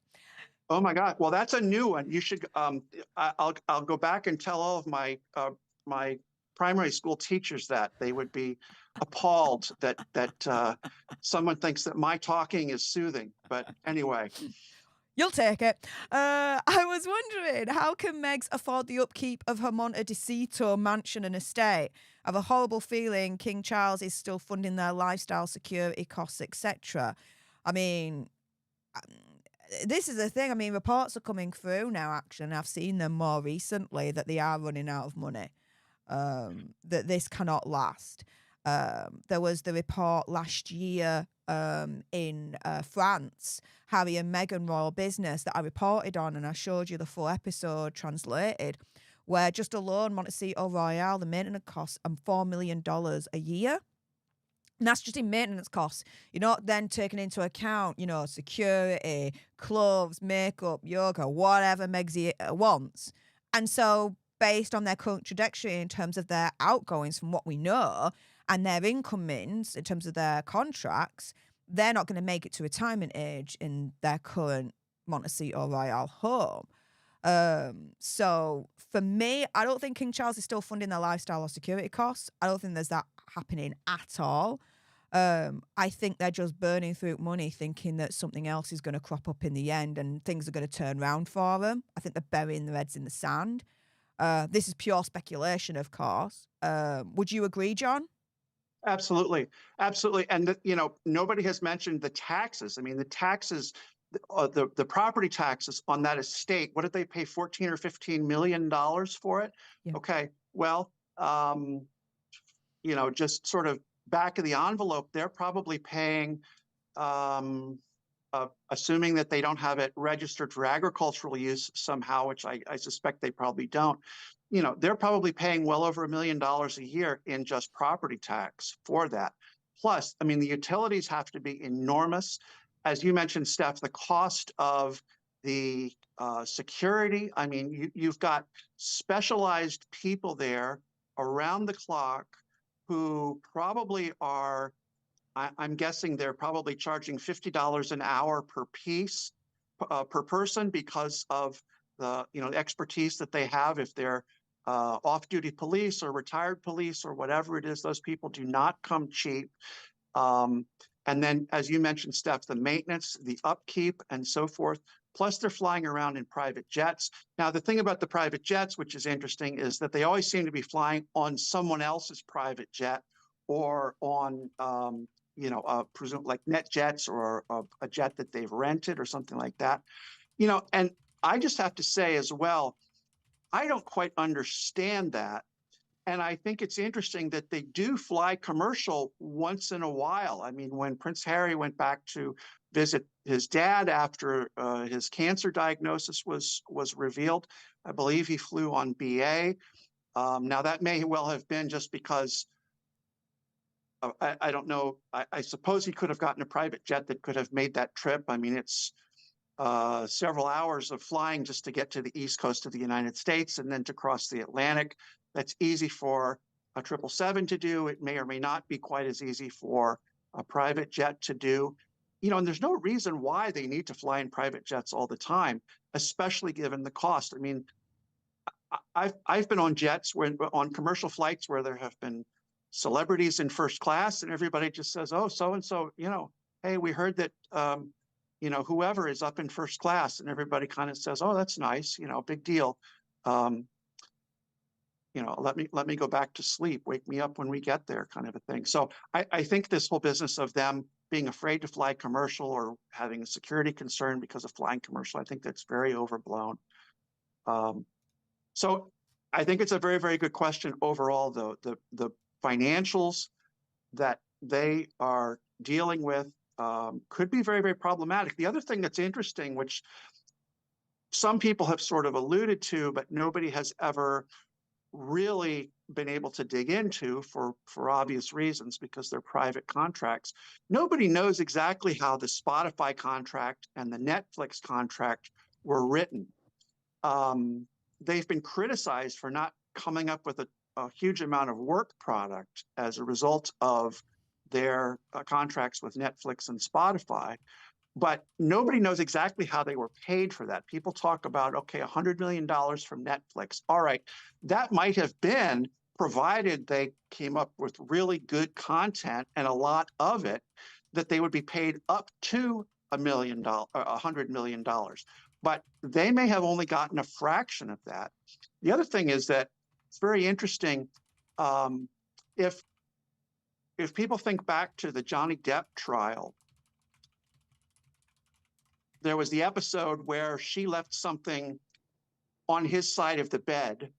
Oh my God. Well, that's a new one. You should, I'll go back and tell all of my primary school teachers that. They would be appalled that someone thinks that my talking is soothing. But anyway. You'll take it. I was wondering, how can Megs afford the upkeep of her Montecito mansion and estate? I have a horrible feeling King Charles is still funding their lifestyle, security costs, etc. I mean, this is the thing. I mean, reports are coming through now, actually, and I've seen them more recently, that they are running out of money, that this cannot last. There was the report last year in France, Harry and Meghan Royal Business, that I reported on, and I showed you the full episode translated, where just alone Montecito Royal, the maintenance costs are $4 million a year. And that's just in maintenance costs. You're not then taking into account, you know, security, clothes, makeup, yoga, whatever Megsy wants. And so based on their current trajectory in terms of their outgoings from what we know, and their incomings in terms of their contracts, they're not going to make it to retirement age in their current Montecito Royal home. So for me, I don't think King Charles is still funding their lifestyle or security costs. I don't think there's that happening at all. I think they're just burning through money thinking that something else is going to crop up in the end and things are going to turn around for them. I think they're burying their heads in the sand. This is pure speculation, of course. Would you agree, John? Absolutely, absolutely. And nobody has mentioned the taxes. I mean, the taxes, the property taxes on that estate. What did they pay? 14 or 15 million dollars for it? Yeah. Okay, well, just sort of back of the envelope, they're probably paying, assuming that they don't have it registered for agricultural use somehow, which I suspect they probably don't. They're probably paying well over $1 million a year in just property tax for that. Plus, I mean, the utilities have to be enormous. As you mentioned, Steph, the cost of the security. I mean, you've got specialized people there around the clock who probably are, I'm guessing they're probably charging $50 an hour per piece, per person, because of the expertise that they have. If they're off-duty police or retired police or whatever it is, those people do not come cheap. And then, as you mentioned, Steph, the maintenance, the upkeep, and so forth. Plus, they're flying around in private jets. Now, the thing about the private jets, which is interesting, is that they always seem to be flying on someone else's private jet or on, presume like net jets or a jet that they've rented or something like that. And I just have to say as well, I don't quite understand that. And I think it's interesting that they do fly commercial once in a while. I mean, when Prince Harry went back to visit his dad after his cancer diagnosis was revealed, I believe he flew on BA. Now, that may well have been just because, I don't know, I suppose he could have gotten a private jet that could have made that trip. I mean, it's several hours of flying just to get to the East Coast of the United States and then to cross the Atlantic. That's easy for a 777 to do. It may or may not be quite as easy for a private jet to do. And there's no reason why they need to fly in private jets all the time, especially given the cost. I mean, I've been on jets on commercial flights where there have been celebrities in first class, and everybody just says, "Oh, so and so, hey, we heard that whoever is up in first class," and everybody kind of says, "Oh, that's nice, big deal. Let me go back to sleep. Wake me up when we get there," kind of a thing. So I think this whole business of them being afraid to fly commercial or having a security concern because of flying commercial, I think that's very overblown. So I think it's a very, very good question overall, though. The financials that they are dealing with could be very, very problematic. The other thing that's interesting, which some people have sort of alluded to, but nobody has ever really been able to dig into for obvious reasons, because they're private contracts. Nobody knows exactly how the Spotify contract and the Netflix contract were written. They've been criticized for not coming up with a huge amount of work product as a result of their contracts with Netflix and Spotify. But nobody knows exactly how they were paid for that. People talk about, okay, $100 million from Netflix. All right, that might have been provided they came up with really good content and a lot of it, that they would be paid up to $100 million. But they may have only gotten a fraction of that. The other thing is that it's very interesting. If people think back to the Johnny Depp trial, there was the episode where she left something on his side of the bed,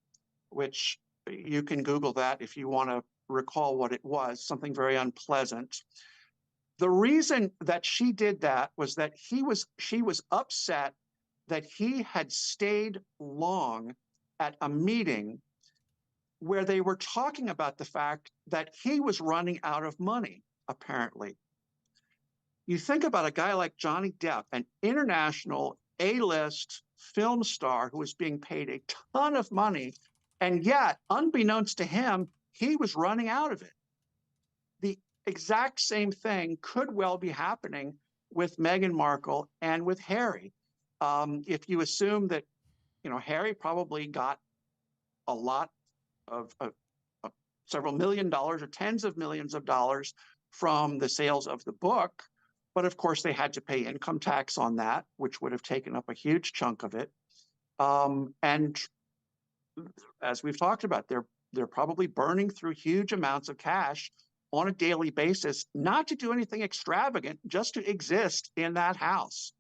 which you can Google that if you want to recall what it was, something very unpleasant. The reason that she did that was that she was upset that he had stayed long at a meeting where they were talking about the fact that he was running out of money, apparently. You think about a guy like Johnny Depp, an international A-list film star who is being paid a ton of money, and yet, unbeknownst to him, he was running out of it. exact same thing could well be happening with Meghan Markle and with Harry. If you assume that, Harry probably got a lot of several $1 million or tens of millions of dollars from the sales of the book. But of course, they had to pay income tax on that, which would have taken up a huge chunk of it. And as we've talked about, they're probably burning through huge amounts of cash on a daily basis, not to do anything extravagant, just to exist in that house.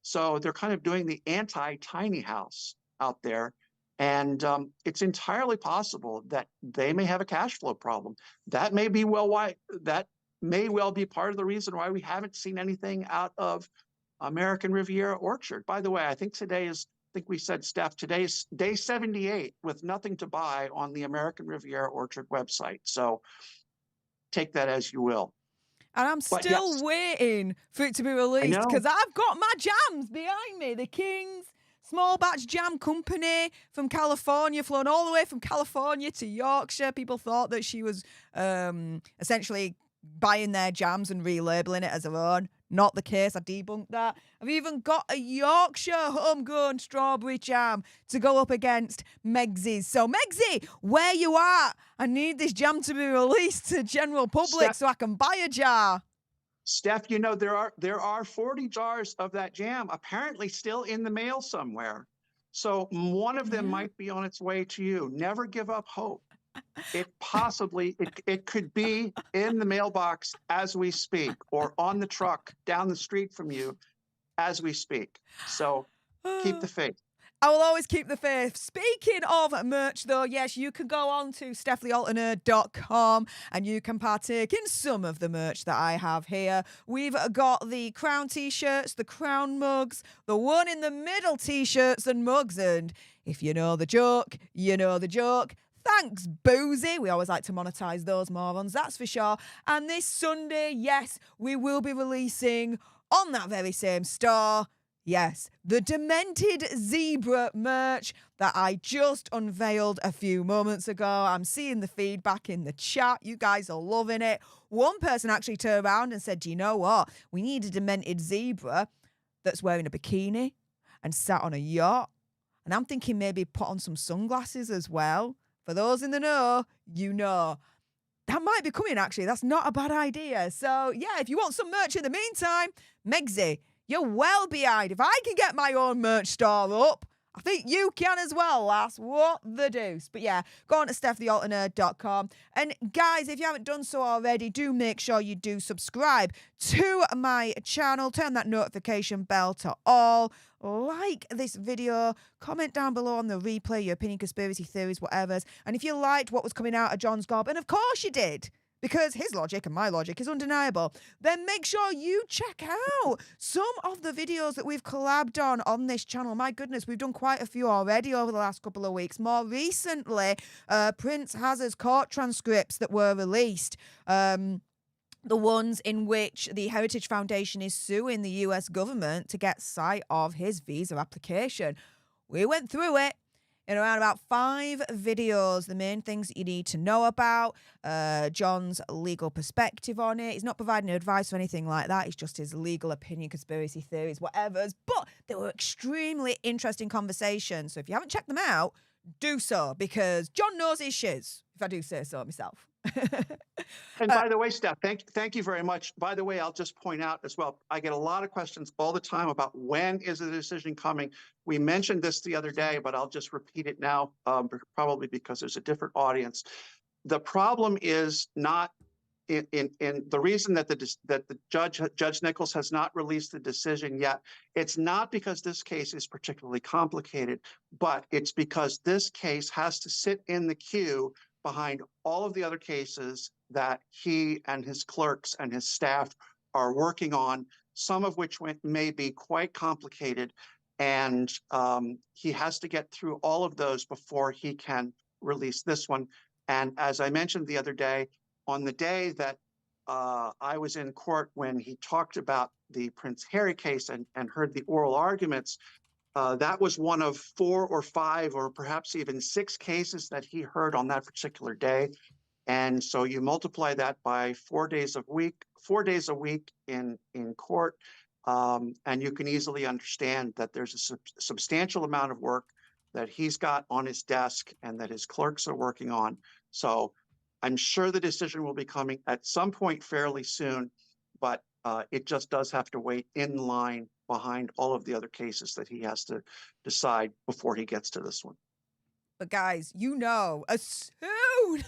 So they're kind of doing the anti-tiny house out there. And it's entirely possible that they may have a cash flow problem. That may be that may well be part of the reason why we haven't seen anything out of American Riviera Orchard. By the way, I think we said, Stef, today's day 78 with nothing to buy on the American Riviera Orchard website. So take that as you will. And I'm still waiting for it to be released because I've got my jams behind me. The King's Small Batch Jam Company from California, flown all the way from California to Yorkshire. People thought that she was essentially buying their jams and relabeling it as her own. Not the case. I debunked that. I've even got a Yorkshire homegrown strawberry jam to go up against Megsy's. So Megsy, where you at? I need this jam to be released to general public so I can buy a jar. Stef, there are 40 jars of that jam apparently still in the mail somewhere. So one of them might be on its way to you. Never give up hope. It could be in the mailbox as we speak, or on the truck down the street from you as we speak. So keep the faith. I will always keep the faith. Speaking of merch, though, yes, you can go on to stefthealternerd.com and you can partake in some of the merch that I have here. We've got the Crown t-shirts, the Crown mugs, the one in the middle t-shirts and mugs. And if you know the joke, you know the joke. Thanks, Boozy. We always like to monetize those morons, that's for sure. And this Sunday, yes, we will be releasing on that very same store, yes, the Demented Zebra merch that I just unveiled a few moments ago. I'm seeing the feedback in the chat. You guys are loving it. One person actually turned around and said, do you know what? We need a demented zebra that's wearing a bikini and sat on a yacht. And I'm thinking maybe put on some sunglasses as well. For those in the know, you know. That might be coming, actually. That's not a bad idea. So, yeah, if you want some merch in the meantime, Megsy, you're well behind. If I can get my own merch store up, I think you can as well, lass. What the deuce? But yeah, go on to stefthealternerd.com. And guys, if you haven't done so already, do make sure you do subscribe to my channel. Turn that notification bell to all. Like this video, comment down below on the replay, your opinion, conspiracy theories, whatever. And if you liked what was coming out of John's gob, and of course you did, because his logic and my logic is undeniable, then make sure you check out some of the videos that we've collabed on this channel. My goodness, we've done quite a few already over the last couple of weeks. More recently, Prince Hazard's court transcripts that were released. The ones in which the Heritage Foundation is suing the US government to get sight of his visa application. We went through it in around about 5 videos, the main things that you need to know about, John's legal perspective on it. He's not providing advice or anything like that. It's just his legal opinion, conspiracy theories, whatever. But they were extremely interesting conversations. So if you haven't checked them out, do so, because John knows his shiz, if I do say so myself. And by the way, Steph, thank you very much. By the way, I'll just point out as well, I get a lot of questions all the time about when is the decision coming. We mentioned this the other day, but I'll just repeat it now, probably because there's a different audience. The problem is not in the reason that the Judge Nichols has not released the decision yet. It's not because this case is particularly complicated, but it's because this case has to sit in the queue behind all of the other cases that he and his clerks and his staff are working on, some of which may be quite complicated. And he has to get through all of those before he can release this one. And as I mentioned the other day, on the day that I was in court when he talked about the Prince Harry case and heard the oral arguments, that was one of 4 or 5 or perhaps even 6 cases that he heard on that particular day. And so you multiply that by 4 days a week in court, and you can easily understand that there's a substantial amount of work that he's got on his desk and that his clerks are working on. So I'm sure the decision will be coming at some point fairly soon, but it just does have to wait in line behind all of the other cases that he has to decide before he gets to this one. But guys, as soon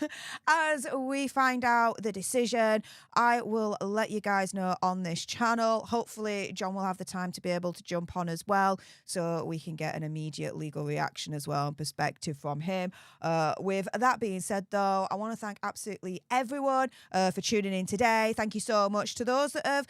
as we find out the decision, I will let you guys know on this channel. Hopefully, John will have the time to be able to jump on as well, so we can get an immediate legal reaction as well and perspective from him. With that being said, though, I want to thank absolutely everyone for tuning in today. Thank you so much to those that have,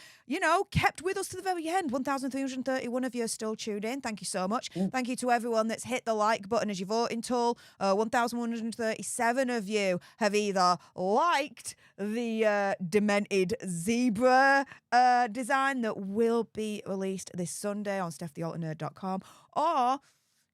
kept with us to the very end. 1,331 of you are still tuned in. Thank you so much. Thank you to everyone that's hit the like button as your voting tool. 1,137 of you have either liked the Demented zebra design that will be released this Sunday on stefthealternerd.com, or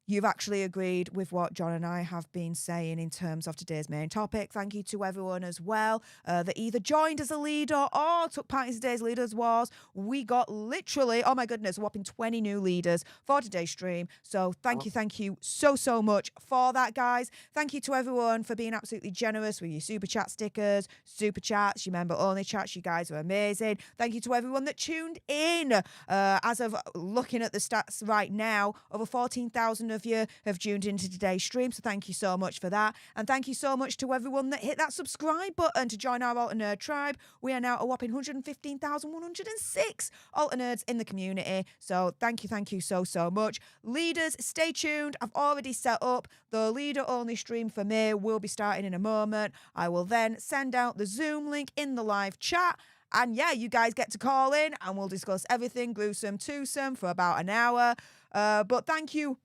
you've actually agreed with what John and I have been saying in terms of today's main topic. Thank you to everyone as well that either joined as a leader or took part in today's Leaders Wars. We got literally, oh my goodness, a whopping 20 new leaders for today's stream. So thank you so much for that, guys. Thank you to everyone for being absolutely generous with your super chat stickers, super chats, your member only chats. You guys are amazing. Thank you to everyone that tuned in. As of looking at the stats right now, over 14,000 of you have tuned into today's stream, so thank you so much for that. And thank you so much to everyone that hit that subscribe button to join our Alter Nerd tribe. We are now a whopping 115,106 Alter Nerds in the community, so thank you so much. Leaders, stay tuned. I've already set up the leader only stream for me. Will be starting in a moment. I will then send out the Zoom link in the live chat. And yeah, you guys get to call in and we'll discuss everything gruesome, twosome for about an hour. But thank you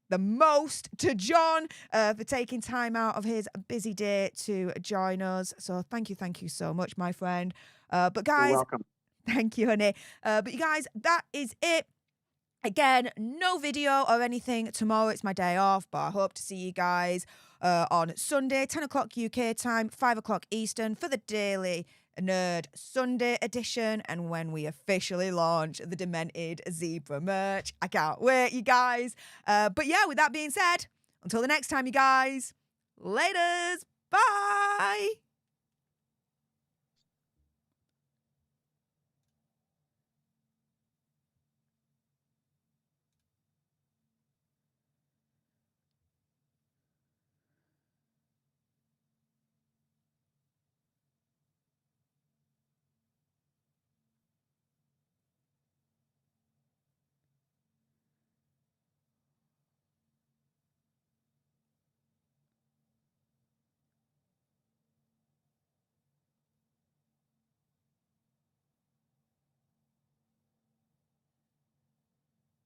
the most to John for taking time out of his busy day to join us. So thank you so much, my friend. But guys, You're welcome. Thank you, honey. But you guys, that is it. Again, no video or anything tomorrow. It's my day off, but I hope to see you guys on Sunday, 10 o'clock UK time, 5 o'clock Eastern for the Daily Nerd Sunday edition, and when we officially launch the Demented Zebra merch. I can't wait, you guys. But yeah, with that being said, until the next time, you guys, laters. Bye.